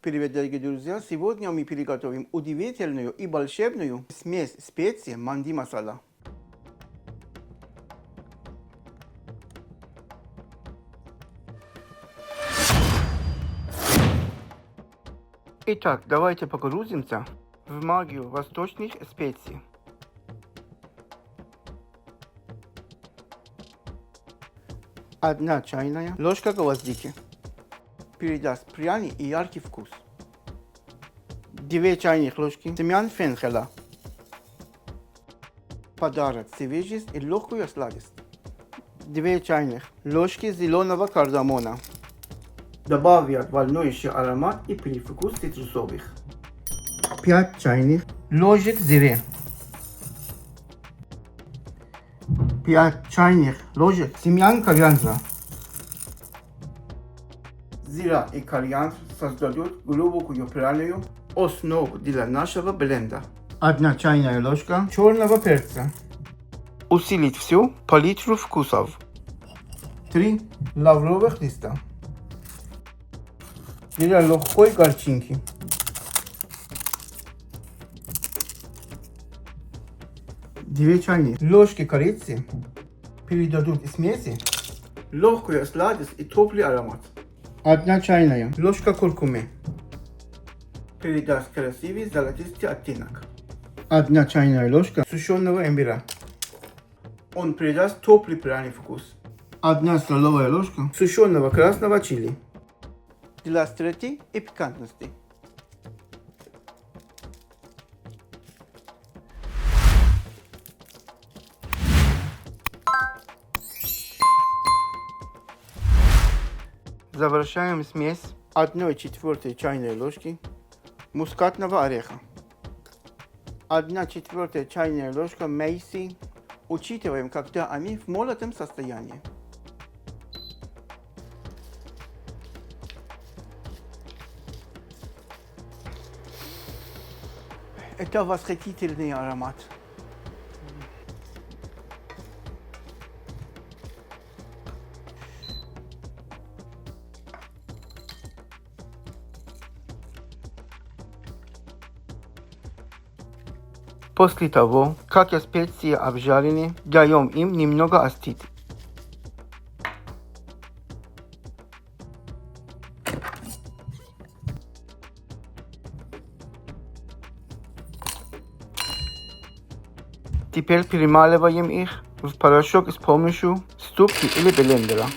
Привет, дорогие друзья! Сегодня мы приготовим удивительную и волшебную смесь специй манди масала. Итак, давайте погрузимся в магию восточных специй. Одна чайная ложка гвоздики передаст пряный и яркий вкус. 2 чайных ложки семян фенхеля подарок свежесть и легкую сладость. 2 чайных ложки зеленого кардамона добавят волнующий аромат и привкус цитрусовых. 5 чайных ложек зиры. 5 чайных ложек семян кориандра. Зира и кориандр создадут глубокую пряную основу для нашего бленда. 1 чайная ложка черного перца. Усилить всю палитру вкусов. 3 лавровых листа для легкой горчинки. 2 чайные ложки корицы передадут смеси легкую сладость и теплый аромат. 1 чайная ложка куркумы передаст красивый золотистый оттенок. 1 чайная ложка сушеного имбиря. Он придаст теплый пряный вкус. 1 столовая ложка сушеного красного чили для остроты и пикантности. Завершаем смесь 1/4 чайной ложки мускатного ореха. 1/4 чайная ложка мейси. Учитываем, когда они в молотом состоянии. Это восхитительный аромат. После того, как специи обжарены, даем им немного остыть. Теперь перемалываем их в порошок с помощью ступки или блендера.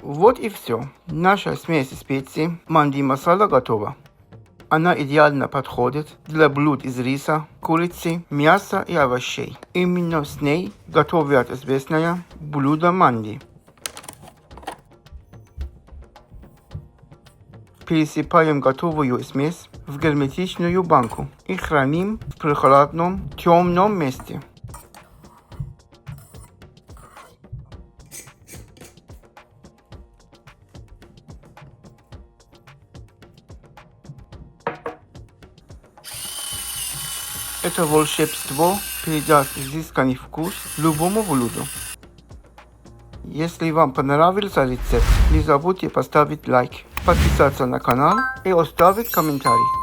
Вот и все. Наша смесь специй манди масала готова. Она идеально подходит для блюд из риса, курицы, мяса и овощей. Именно с ней готовят известное блюдо манди. Пересыпаем готовую смесь в герметичную банку и храним в прохладном, темном месте. Это волшебство придаст изысканный вкус любому блюду. Если вам понравился рецепт, не забудьте поставить лайк, подписаться на канал и оставить комментарий.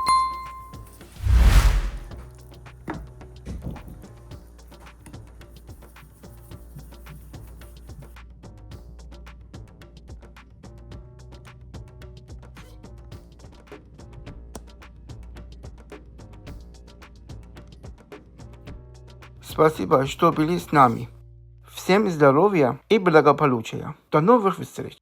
Спасибо, что были с нами. Всем здоровья и благополучия. До новых встреч!